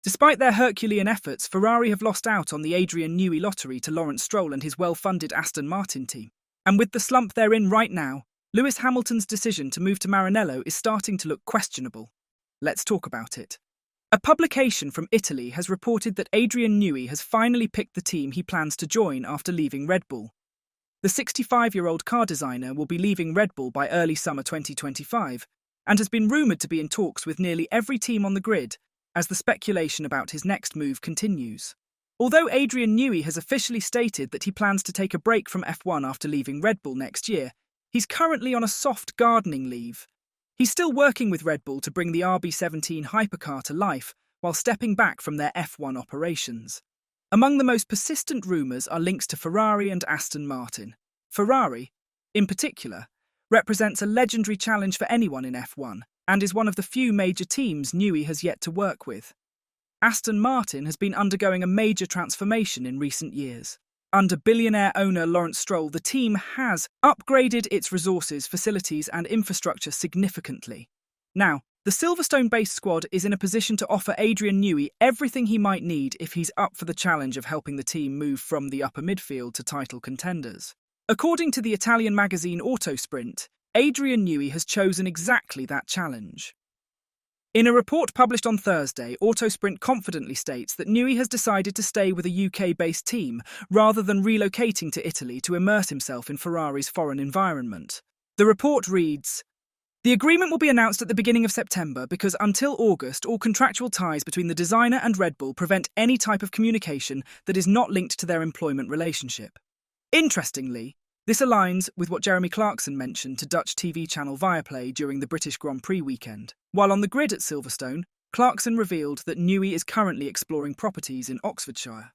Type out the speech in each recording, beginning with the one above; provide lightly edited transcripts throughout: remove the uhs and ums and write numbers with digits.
Despite their Herculean efforts, Ferrari have lost out on the Adrian Newey lottery to Lawrence Stroll and his well-funded Aston Martin team. And with the slump they're in right now, Lewis Hamilton's decision to move to Maranello is starting to look questionable. Let's talk about it. A publication from Italy has reported that Adrian Newey has finally picked the team he plans to join after leaving Red Bull. The 65-year-old car designer will be leaving Red Bull by early summer 2025 and has been rumoured to be in talks with nearly every team on the grid as the speculation about his next move continues. Although Adrian Newey has officially stated that he plans to take a break from F1 after leaving Red Bull next year, he's currently on a soft gardening leave. He's still working with Red Bull to bring the RB17 hypercar to life while stepping back from their F1 operations. Among the most persistent rumours are links to Ferrari and Aston Martin. Ferrari, in particular, represents a legendary challenge for anyone in F1 and is one of the few major teams Newey has yet to work with. Aston Martin has been undergoing a major transformation in recent years. Under billionaire owner Lawrence Stroll, the team has upgraded its resources, facilities and infrastructure significantly. Now, the Silverstone-based squad is in a position to offer Adrian Newey everything he might need if he's up for the challenge of helping the team move from the upper midfield to title contenders. According to the Italian magazine Autosprint, Adrian Newey has chosen exactly that challenge. In a report published on Thursday, Autosprint confidently states that Newey has decided to stay with a UK-based team rather than relocating to Italy to immerse himself in Ferrari's foreign environment. The report reads, "The agreement will be announced at the beginning of September because until August, all contractual ties between the designer and Red Bull prevent any type of communication that is not linked to their employment relationship." Interestingly, this aligns with what Jeremy Clarkson mentioned to Dutch TV channel Viaplay during the British Grand Prix weekend. While on the grid at Silverstone, Clarkson revealed that Newey is currently exploring properties in Oxfordshire.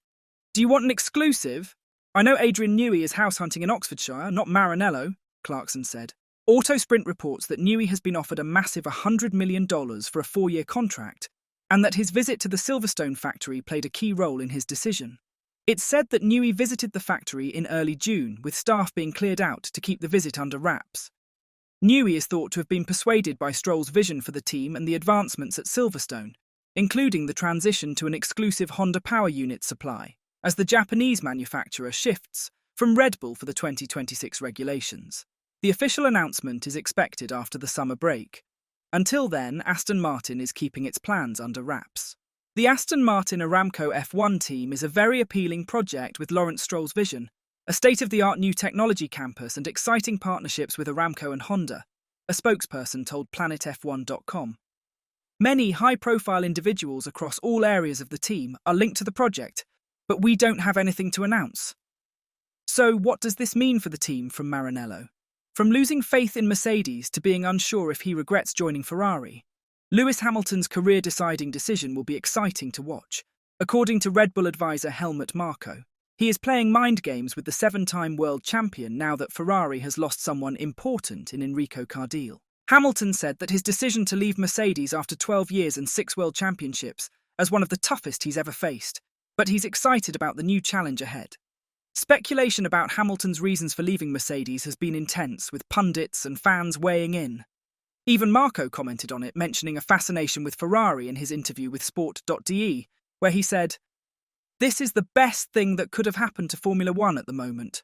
"Do you want an exclusive? I know Adrian Newey is house hunting in Oxfordshire, not Maranello," Clarkson said. Autosprint reports that Newey has been offered a massive $100 million for a 4-year contract and that his visit to the Silverstone factory played a key role in his decision. It's said that Newey visited the factory in early June, with staff being cleared out to keep the visit under wraps. Newey is thought to have been persuaded by Stroll's vision for the team and the advancements at Silverstone, including the transition to an exclusive Honda power unit supply, as the Japanese manufacturer shifts from Red Bull for the 2026 regulations. The official announcement is expected after the summer break. Until then, Aston Martin is keeping its plans under wraps. The Aston Martin Aramco F1 team is a very appealing project with Lawrence Stroll's vision, a state-of-the-art new technology campus and exciting partnerships with Aramco and Honda, a spokesperson told PlanetF1.com. Many high-profile individuals across all areas of the team are linked to the project, but we don't have anything to announce. So what does this mean for the team from Maranello? From losing faith in Mercedes to being unsure if he regrets joining Ferrari, Lewis Hamilton's career-deciding decision will be exciting to watch. According to Red Bull advisor Helmut Marko, he is playing mind games with the 7-time world champion now that Ferrari has lost someone important in Enrico Cardile. Hamilton said that his decision to leave Mercedes after 12 years and 6 world championships as one of the toughest he's ever faced, but he's excited about the new challenge ahead. Speculation about Hamilton's reasons for leaving Mercedes has been intense, with pundits and fans weighing in. Even Marko commented on it, mentioning a fascination with Ferrari in his interview with Sport.de, where he said, "This is the best thing that could have happened to Formula One at the moment.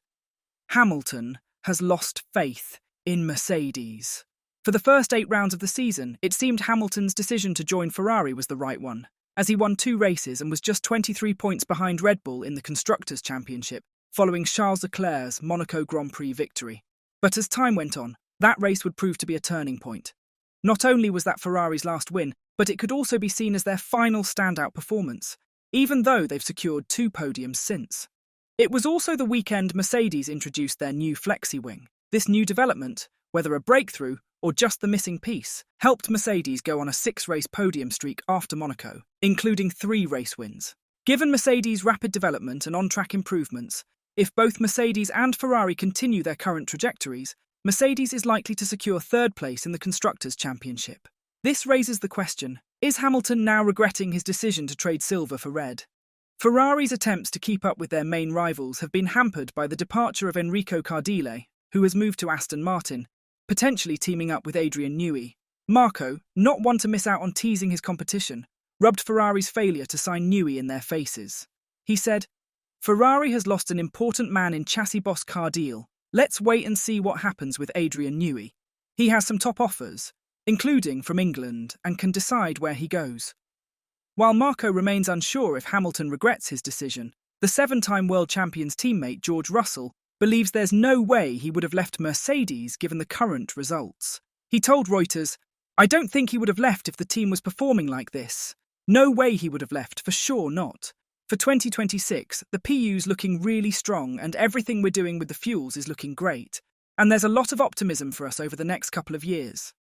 Hamilton has lost faith in Mercedes." For the first 8 rounds of the season, it seemed Hamilton's decision to join Ferrari was the right one, as he won 2 races and was just 23 points behind Red Bull in the Constructors' Championship, following Charles Leclerc's Monaco Grand Prix victory. But as time went on, that race would prove to be a turning point. Not only was that Ferrari's last win, but it could also be seen as their final standout performance, even though they've secured 2 podiums since. It was also the weekend Mercedes introduced their new Flexi Wing. This new development, whether a breakthrough or just the missing piece, helped Mercedes go on a 6-race podium streak after Monaco, including 3 race wins. Given Mercedes' rapid development and on-track improvements, if both Mercedes and Ferrari continue their current trajectories, Mercedes is likely to secure 3rd place in the Constructors' Championship. This raises the question, is Hamilton now regretting his decision to trade silver for red? Ferrari's attempts to keep up with their main rivals have been hampered by the departure of Enrico Cardile, who has moved to Aston Martin, potentially teaming up with Adrian Newey. Marko, not one to miss out on teasing his competition, rubbed Ferrari's failure to sign Newey in their faces. He said, "Ferrari has lost an important man in chassis boss car deal. Let's wait and see what happens with Adrian Newey. He has some top offers, including from England, and can decide where he goes." While Marco remains unsure if Hamilton regrets his decision, the seven-time world champion's teammate George Russell believes there's no way he would have left Mercedes given the current results. He told Reuters, "I don't think he would have left if the team was performing like this. No way he would have left, for sure not. For 2026, the PU's looking really strong and everything we're doing with the fuels is looking great. And there's a lot of optimism for us over the next couple of years.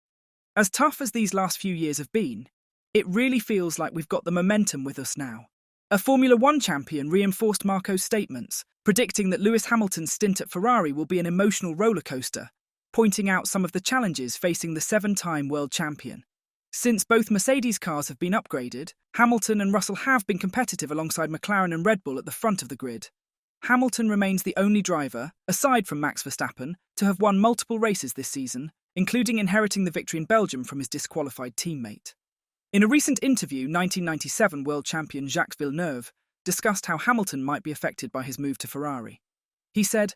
As tough as these last few years have been, it really feels like we've got the momentum with us now." A Formula One champion reinforced Marco's statements, predicting that Lewis Hamilton's stint at Ferrari will be an emotional rollercoaster, pointing out some of the challenges facing the seven-time world champion. Since both Mercedes cars have been upgraded, Hamilton and Russell have been competitive alongside McLaren and Red Bull at the front of the grid. Hamilton remains the only driver, aside from Max Verstappen, to have won multiple races this season, including inheriting the victory in Belgium from his disqualified teammate. In a recent interview, 1997 world champion Jacques Villeneuve discussed how Hamilton might be affected by his move to Ferrari. He said,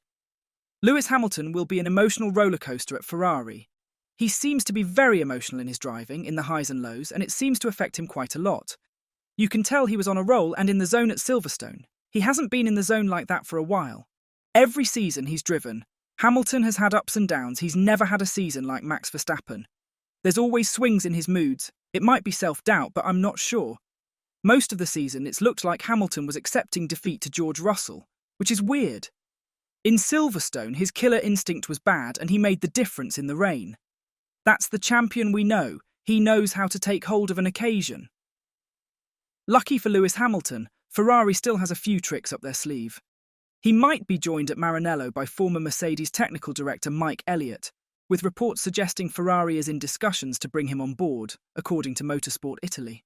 "Lewis Hamilton will be an emotional rollercoaster at Ferrari. He seems to be very emotional in his driving, in the highs and lows, and it seems to affect him quite a lot. You can tell he was on a roll and in the zone at Silverstone. He hasn't been in the zone like that for a while. Every season he's driven, Hamilton has had ups and downs. He's never had a season like Max Verstappen. There's always swings in his moods. It might be self-doubt, but I'm not sure. Most of the season, it's looked like Hamilton was accepting defeat to George Russell, which is weird. In Silverstone, his killer instinct was bad and he made the difference in the rain. That's the champion we know. He knows how to take hold of an occasion." Lucky for Lewis Hamilton, Ferrari still has a few tricks up their sleeve. He might be joined at Maranello by former Mercedes technical director Mike Elliot, with reports suggesting Ferrari is in discussions to bring him on board, according to Motorsport Italy.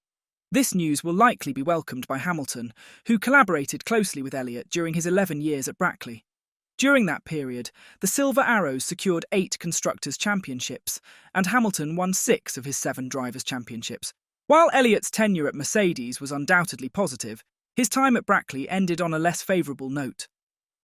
This news will likely be welcomed by Hamilton, who collaborated closely with Elliot during his 11 years at Brackley. During that period, the Silver Arrows secured 8 Constructors' Championships, and Hamilton won 6 of his 7 Drivers' Championships. While Elliot's tenure at Mercedes was undoubtedly positive, his time at Brackley ended on a less favourable note.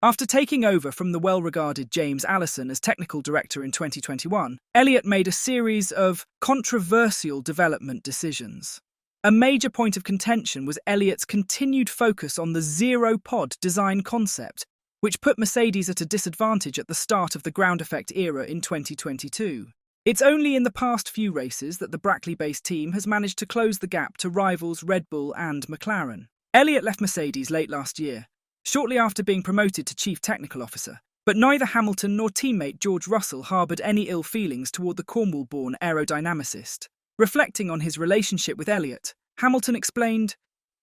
After taking over from the well-regarded James Allison as technical director in 2021, Elliot made a series of controversial development decisions. A major point of contention was Elliot's continued focus on the zero-pod design concept, which put Mercedes at a disadvantage at the start of the ground effect era in 2022. It's only in the past few races that the Brackley-based team has managed to close the gap to rivals Red Bull and McLaren. Elliot left Mercedes late last year, shortly after being promoted to Chief Technical Officer, but neither Hamilton nor teammate George Russell harboured any ill feelings toward the Cornwall-born aerodynamicist. Reflecting on his relationship with Elliot, Hamilton explained,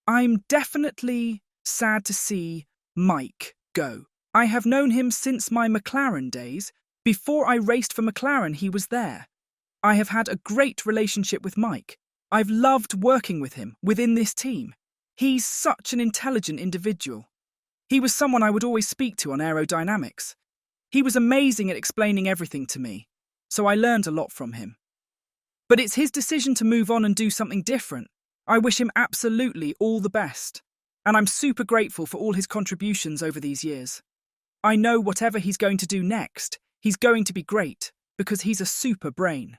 "I'm definitely sad to see Mike go. I have known him since my McLaren days. Before I raced for McLaren, he was there. I have had a great relationship with Mike. I've loved working with him within this team. He's such an intelligent individual. He was someone I would always speak to on aerodynamics. He was amazing at explaining everything to me, so I learned a lot from him. But it's his decision to move on and do something different. I wish him absolutely all the best. And I'm super grateful for all his contributions over these years. I know whatever he's going to do next, he's going to be great, because he's a super brain."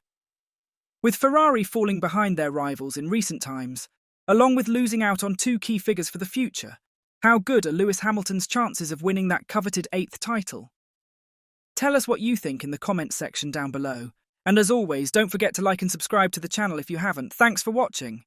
With Ferrari falling behind their rivals in recent times, along with losing out on 2 key figures for the future, how good are Lewis Hamilton's chances of winning that coveted 8th title? Tell us what you think in the comments section down below. And as always, don't forget to like and subscribe to the channel if you haven't. Thanks for watching.